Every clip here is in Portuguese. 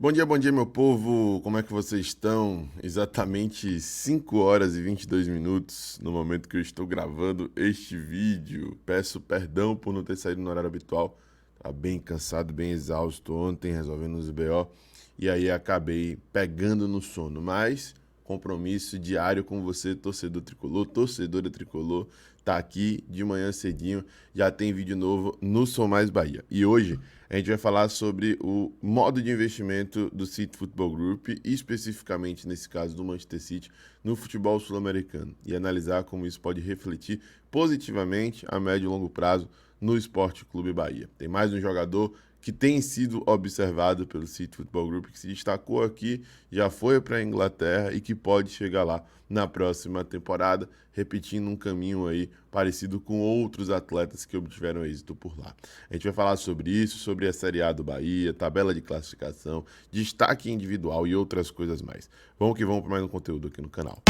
Bom dia, meu povo. Como é que vocês estão? Exatamente 5 horas e 22 minutos no momento que eu estou gravando este vídeo. Peço perdão por não ter saído no horário habitual. Estava bem cansado, bem exausto ontem, resolvendo os BO. E aí acabei pegando no sono. Mas compromisso diário com você, torcedor tricolor, torcedora tricolor. Tá aqui de manhã cedinho. Já tem vídeo novo no Sou Mais Bahia. E hoje a gente vai falar sobre o modo de investimento do City Football Group, e especificamente nesse caso do Manchester City, no futebol sul-americano, e analisar como isso pode refletir positivamente a médio e longo prazo no Esporte Clube Bahia. Tem mais um jogador que tem sido observado pelo City Football Group, que se destacou aqui, já foi para a Inglaterra e que pode chegar lá na próxima temporada, repetindo um caminho aí parecido com outros atletas que obtiveram êxito por lá. A gente vai falar sobre isso, sobre a Série A do Bahia, tabela de classificação, destaque individual e outras coisas mais. Vamos que vamos para mais um conteúdo aqui no canal.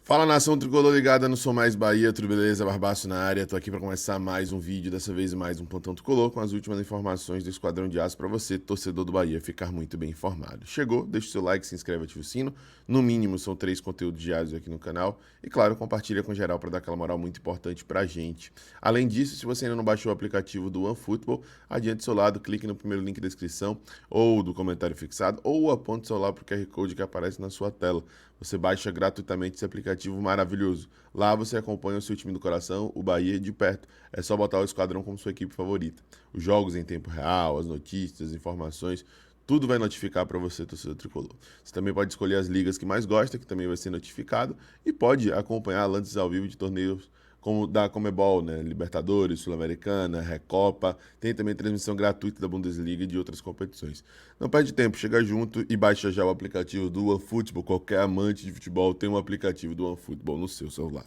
Fala, nação tricolor ligada no Sou Mais Bahia, tudo beleza? Barbaço na área, tô aqui para começar mais um vídeo, dessa vez mais um plantão tricolor com as últimas informações do Esquadrão de Aço para você, torcedor do Bahia, ficar muito bem informado. Chegou, deixa o seu like, se inscreve, ativa o sino, no mínimo são 3 conteúdos diários aqui no canal e claro, compartilha com geral para dar aquela moral muito importante pra gente. Além disso, se você ainda não baixou o aplicativo do OneFootball, adiante seu lado, clique no primeiro link da descrição ou do comentário fixado ou aponte o celular pro QR Code que aparece na sua tela. Você baixa gratuitamente esse aplicativo maravilhoso. Lá você acompanha o seu time do coração, o Bahia, de perto. É só botar o Esquadrão como sua equipe favorita. Os jogos em tempo real, as notícias, as informações, tudo vai notificar para você, torcedor tricolor. Você também pode escolher as ligas que mais gosta, que também vai ser notificado, e pode acompanhar lances ao vivo de torneios como da Comebol, né? Libertadores, Sul-Americana, Recopa. Tem também transmissão gratuita da Bundesliga e de outras competições. Não perde tempo, chega junto e baixa já o aplicativo do OneFootball. Qualquer amante de futebol tem um aplicativo do OneFootball no seu celular.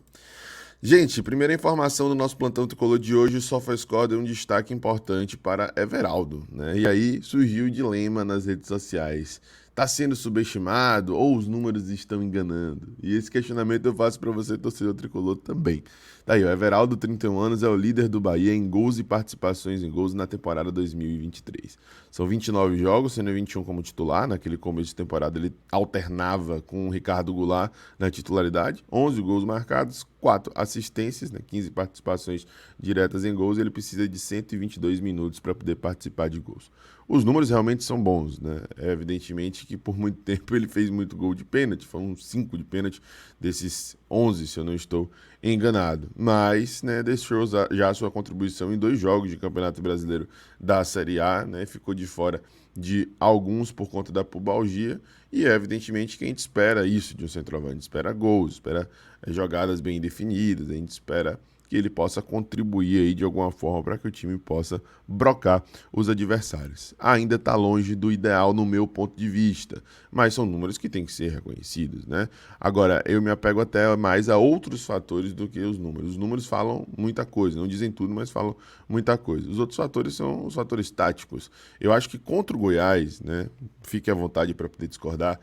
Gente, primeira informação do nosso plantão tricolor de hoje, o SofaScore deu um destaque importante para Everaldo, né? E aí surgiu o dilema nas redes sociais. Está sendo subestimado ou os números estão enganando? E esse questionamento eu faço para você, torcedor tricolor, também. Tá aí, o Everaldo, 31 anos, é o líder do Bahia em gols e participações em gols na temporada 2023. São 29 jogos, sendo 21 como titular. Naquele começo de temporada ele alternava com o Ricardo Goulart na titularidade. 11 gols marcados, 4 assistências, né, 15 participações diretas em gols. Ele precisa de 122 minutos para poder participar de gols. Os números realmente são bons, né? É evidentemente que por muito tempo ele fez muito gol de pênalti, foram 5 de pênalti desses 11, se eu não estou enganado. Mas, né, deixou já a sua contribuição em 2 jogos de Campeonato Brasileiro da Série A, né? Ficou de fora de alguns por conta da pubalgia, e é evidentemente que a gente espera isso de um centroavante, a gente espera gols, espera jogadas bem definidas, a gente espera que ele possa contribuir aí de alguma forma para que o time possa brocar os adversários. Ainda está longe do ideal no meu ponto de vista, mas são números que têm que ser reconhecidos, né? Agora, eu me apego até mais a outros fatores do que os números. Os números falam muita coisa, não dizem tudo, mas falam muita coisa. Os outros fatores são os fatores táticos. Eu acho que contra o Goiás, né, fique à vontade para poder discordar,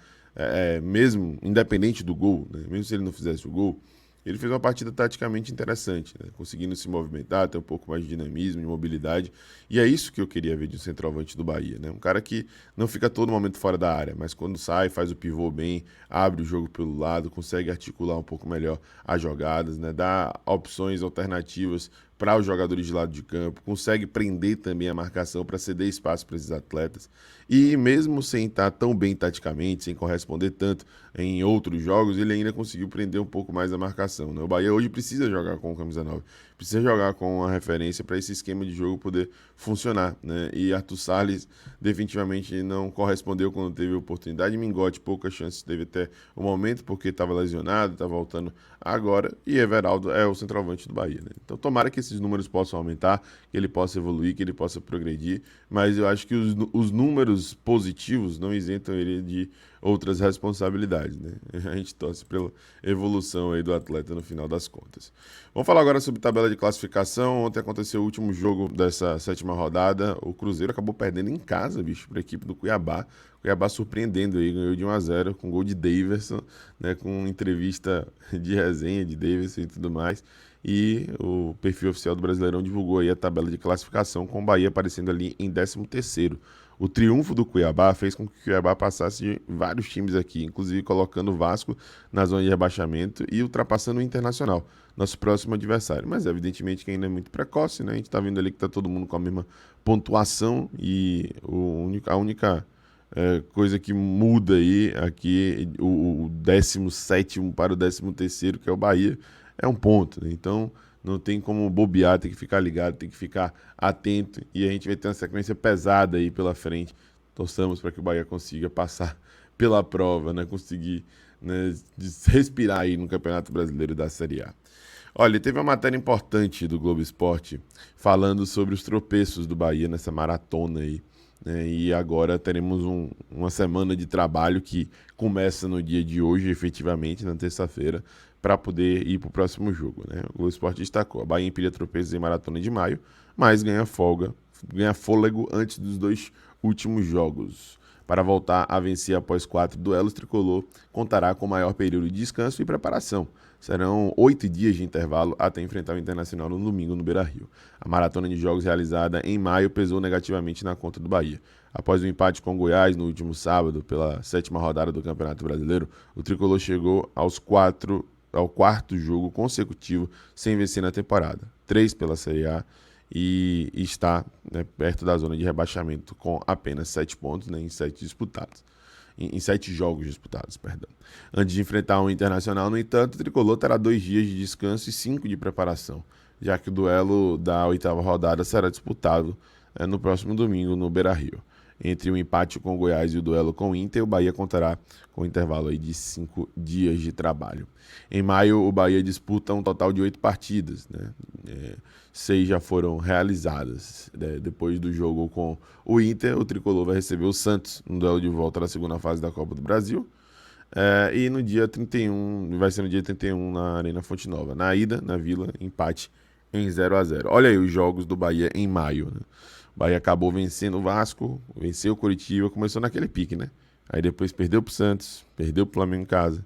mesmo independente do gol, né, mesmo se ele não fizesse o gol, ele fez uma partida taticamente interessante, né? Conseguindo se movimentar, ter um pouco mais de dinamismo, de mobilidade. E é isso que eu queria ver de um centroavante do Bahia, né? Um cara que não fica todo momento fora da área, mas quando sai, faz o pivô bem, abre o jogo pelo lado, consegue articular um pouco melhor as jogadas, né? Dá opções alternativas para os jogadores de lado de campo, consegue prender também a marcação para ceder espaço para esses atletas. E mesmo sem estar tão bem taticamente, sem corresponder tanto em outros jogos, ele ainda conseguiu prender um pouco mais a marcação, né? O Bahia hoje precisa jogar com o camisa 9, precisa jogar com uma referência para esse esquema de jogo poder funcionar, né? E Arthur Salles definitivamente não correspondeu quando teve a oportunidade. Mingote, poucas chances teve até o momento, porque estava lesionado, está voltando agora, e Everaldo é o centroavante do Bahia, né? Então tomara que esses números possam aumentar, que ele possa evoluir, que ele possa progredir, mas eu acho que os números positivos não isentam ele de outras responsabilidades, né? A gente torce pela evolução aí do atleta no final das contas. Vamos falar agora sobre tabela de classificação. Ontem aconteceu o último jogo dessa 7ª rodada. O Cruzeiro acabou perdendo em casa, bicho, para a equipe do Cuiabá. Cuiabá surpreendendo aí, ganhou de 1-0 com gol de Daverson, né, com entrevista de resenha de Daverson e tudo mais. e o perfil oficial do Brasileirão divulgou aí a tabela de classificação, com o Bahia aparecendo ali em 13º. O triunfo do Cuiabá fez com que o Cuiabá passasse de vários times aqui, inclusive colocando o Vasco na zona de rebaixamento e ultrapassando o Internacional, nosso próximo adversário. Mas evidentemente que ainda é muito precoce, né? A gente tá vendo ali que tá todo mundo com a mesma pontuação e a única coisa que muda aí aqui, o 17º para o 13º, que é o Bahia, é um ponto, né? Então não tem como bobear, tem que ficar ligado, tem que ficar atento, e a gente vai ter uma sequência pesada aí pela frente. Torçamos para que o Bahia consiga passar pela prova, né? Conseguir, né, respirar aí no Campeonato Brasileiro da Série A. Olha, teve uma matéria importante do Globo Esporte falando sobre os tropeços do Bahia nessa maratona aí, né? E agora teremos uma semana de trabalho que começa no dia de hoje, efetivamente, na terça-feira, para poder ir para o próximo jogo, né? O Globo Esporte destacou: a Bahia empilha tropeços em maratona de maio, mas ganha fôlego antes dos 2 últimos jogos. Para voltar a vencer após 4 duelos, o Tricolor contará com maior período de descanso e preparação. Serão 8 dias de intervalo até enfrentar o Internacional no domingo no Beira-Rio. A maratona de jogos realizada em maio pesou negativamente na conta do Bahia. Após o empate com o Goiás no último sábado, pela 7ª rodada do Campeonato Brasileiro, o Tricolor chegou ao 4º jogo consecutivo sem vencer na temporada. 3 pela Série A, e está, né, perto da zona de rebaixamento com apenas 7 pontos, né, em 7 jogos disputados, perdão. Antes de enfrentar o Internacional, no entanto, o Tricolor terá 2 dias de descanso e 5 de preparação, já que o duelo da 8ª rodada será disputado no próximo domingo no Beira-Rio. Entre o empate com o Goiás e o duelo com o Inter, o Bahia contará com um intervalo aí de 5 dias de trabalho. Em maio, o Bahia disputa um total de 8 partidas, né? 6 já foram realizadas. Depois do jogo com o Inter, o Tricolor vai receber o Santos no duelo de volta da segunda fase da Copa do Brasil. E no dia 31, vai ser no dia 31 na Arena Fonte Nova. Na ida, na Vila, empate em 0-0. Olha aí os jogos do Bahia em maio, né? O Bahia acabou vencendo o Vasco, venceu o Coritiba, começou naquele pique, né? Aí depois perdeu pro Santos, perdeu pro Flamengo em casa,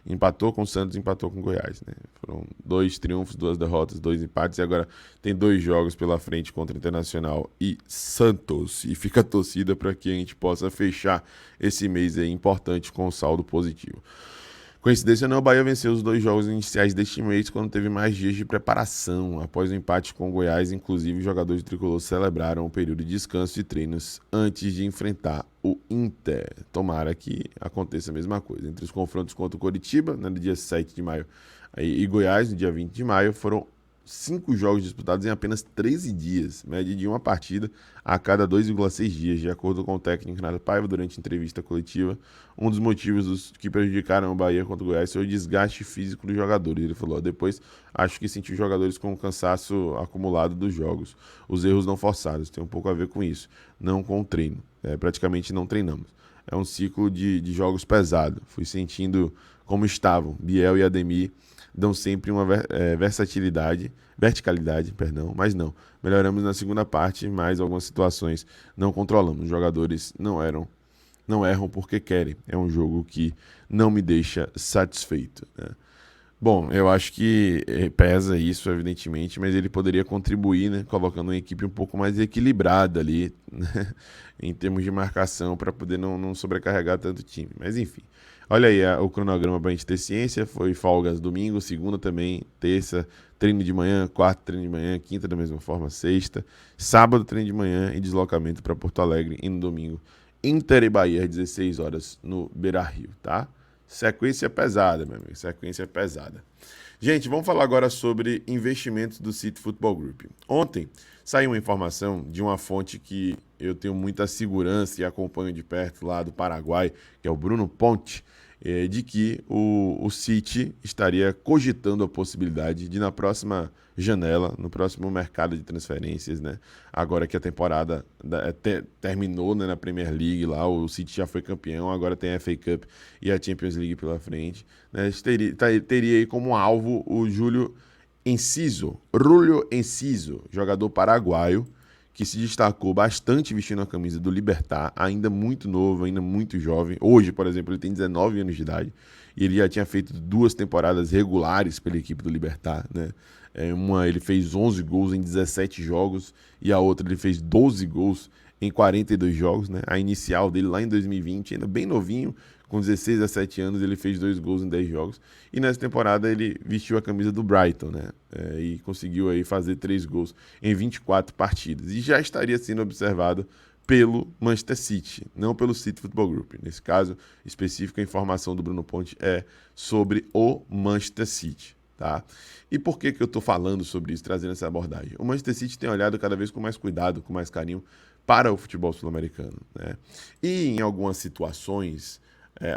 empatou com o Santos, empatou com o Goiás, né? Foram 2 triunfos, 2 derrotas, 2 empates, e agora tem 2 jogos pela frente contra o Internacional e Santos. E fica a torcida para que a gente possa fechar esse mês aí importante com um saldo positivo. Coincidência não, o Bahia venceu os 2 jogos iniciais deste mês quando teve mais dias de preparação. Após o empate com o Goiás, inclusive, os jogadores do Tricolor celebraram o período de descanso e treinos antes de enfrentar o Inter. Tomara que aconteça a mesma coisa. Entre os confrontos contra o Coritiba, no dia 7 de maio, e Goiás, no dia 20 de maio, foram 5 jogos disputados em apenas 13 dias, média de uma partida a cada 2,6 dias, de acordo com o técnico Renato Paiva, durante entrevista coletiva. Um dos motivos que prejudicaram o Bahia contra o Goiás foi o desgaste físico dos jogadores. Ele falou: depois acho que senti os jogadores com o cansaço acumulado dos jogos, os erros não forçados, tem um pouco a ver com isso, não com o treino, praticamente não treinamos. É um ciclo de jogos pesado, fui sentindo como estavam. Biel e Ademir dão sempre uma verticalidade, mas não. Melhoramos na segunda parte, mas algumas situações não controlamos. Os jogadores não erram porque querem. É um jogo que não me deixa satisfeito, né? Bom, eu acho que pesa isso, evidentemente, mas ele poderia contribuir, né, colocando uma equipe um pouco mais equilibrada ali, né, em termos de marcação, para poder não sobrecarregar tanto o time. Mas enfim, olha aí o cronograma para a gente ter ciência: foi folgas domingo, segunda também, terça, treino de manhã, quarta, treino de manhã, quinta da mesma forma, sexta, sábado, treino de manhã e deslocamento para Porto Alegre, e no domingo, Inter e Bahia, às 16 horas no Beira-Rio, tá? Sequência pesada, meu amigo, sequência pesada. Gente, vamos falar agora sobre investimentos do City Football Group. Ontem saiu uma informação de uma fonte que eu tenho muita segurança e acompanho de perto lá do Paraguai, que é o Bruno Ponte, de que o City estaria cogitando a possibilidade de, na próxima janela, no próximo mercado de transferências, né, agora que a temporada terminou, né, na Premier League lá, o City já foi campeão, agora tem a FA Cup e a Champions League pela frente, né, teria aí como alvo o Júlio Enciso, jogador paraguaio, que se destacou bastante vestindo a camisa do Libertad, ainda muito novo, ainda muito jovem. Hoje, por exemplo, ele tem 19 anos de idade e ele já tinha feito 2 temporadas regulares pela equipe do Libertad, né? Uma ele fez 11 gols em 17 jogos e a outra ele fez 12 gols em 42 jogos, né? A inicial dele lá em 2020, ainda bem novinho, com 16 a 17 anos, ele fez 2 gols em 10 jogos. E nessa temporada ele vestiu a camisa do Brighton, né? E conseguiu aí fazer 3 gols em 24 partidas. E já estaria sendo observado pelo Manchester City, não pelo City Football Group. Nesse caso específico, a informação do Bruno Ponte é sobre o Manchester City. Tá? E por que eu estou falando sobre isso, trazendo essa abordagem? O Manchester City tem olhado cada vez com mais cuidado, com mais carinho para o futebol sul-americano, né? E em algumas situações,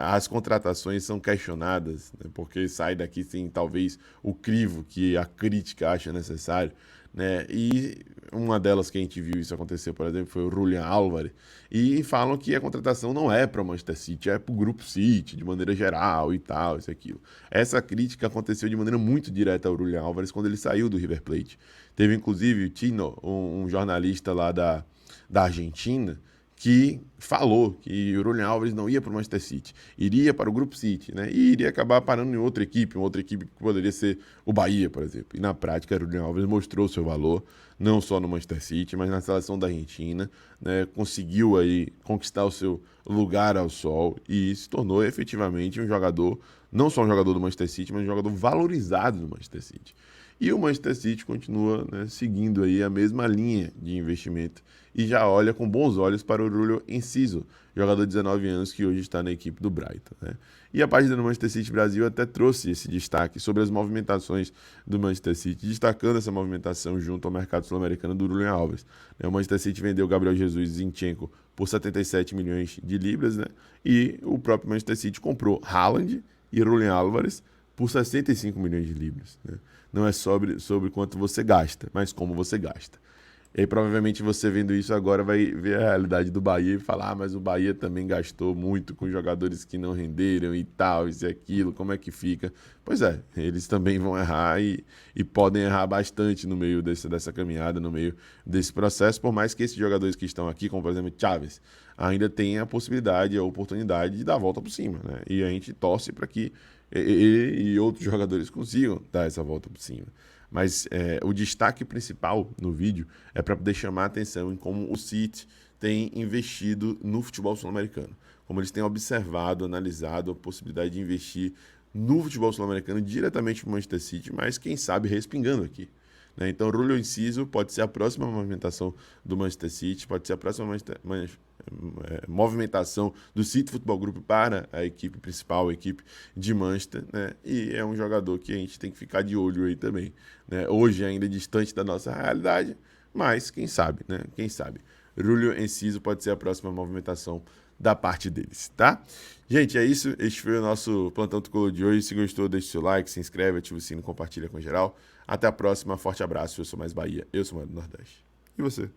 as contratações são questionadas, né? Porque sai daqui sem talvez o crivo que a crítica acha necessário, né? E uma delas que a gente viu isso acontecer, por exemplo, foi o Julián Álvares, e falam que a contratação não é para o Manchester City, é para o Grupo City, de maneira geral e tal, isso e aquilo. Essa crítica aconteceu de maneira muito direta ao Julián Álvares quando ele saiu do River Plate. Teve inclusive o Tino, um jornalista lá da Argentina, que falou que o Julián Álvares não ia para o Manchester City, iria para o Grupo City, né? E iria acabar parando em outra equipe que poderia ser o Bahia, por exemplo. E na prática, o Julián Álvares mostrou seu valor, não só no Manchester City, mas na seleção da Argentina, né? Conseguiu aí conquistar o seu lugar ao sol e se tornou efetivamente um jogador, não só um jogador do Manchester City, mas um jogador valorizado do Manchester City. E o Manchester City continua, né, seguindo aí a mesma linha de investimento e já olha com bons olhos para o Júlio Enciso, jogador de 19 anos que hoje está na equipe do Brighton, né? E a página do Manchester City Brasil até trouxe esse destaque sobre as movimentações do Manchester City, destacando essa movimentação junto ao mercado sul-americano do Julián Álvares. O Manchester City vendeu Gabriel Jesus e Zinchenko por 77 milhões de libras, né? E o próprio Manchester City comprou Haaland e Julián Álvares por 65 milhões de libras, né? Não é sobre quanto você gasta, mas como você gasta. E aí, provavelmente, você vendo isso agora vai ver a realidade do Bahia e falar, mas o Bahia também gastou muito com jogadores que não renderam e tal, isso e aquilo, como é que fica? Pois é, eles também vão errar e podem errar bastante no meio dessa caminhada, no meio desse processo, por mais que esses jogadores que estão aqui, como por exemplo Chaves, ainda tenham a possibilidade, a oportunidade de dar a volta por cima, né? E a gente torce para que ele e outros jogadores consigam dar essa volta por cima. Mas o destaque principal no vídeo é para poder chamar a atenção em como o City tem investido no futebol sul-americano. Como eles têm observado, analisado a possibilidade de investir no futebol sul-americano diretamente para o Manchester City, mas quem sabe respingando aqui, né? Então, o Júlio Enciso pode ser a próxima movimentação do Manchester City, pode ser a próxima movimentação do City Football Group para a equipe principal, a equipe de Manchester, né? E é um jogador que a gente tem que ficar de olho aí também, né? Hoje ainda distante da nossa realidade, mas quem sabe, né? Quem sabe. Júlio Enciso pode ser a próxima movimentação da parte deles, tá? Gente, é isso. Este foi o nosso Plantão Tricolor de hoje. Se gostou, deixe seu like, se inscreve, ativa o sino, compartilha com geral. Até a próxima. Forte abraço. Eu sou Mais Bahia. Eu sou Mais do Nordeste. E você?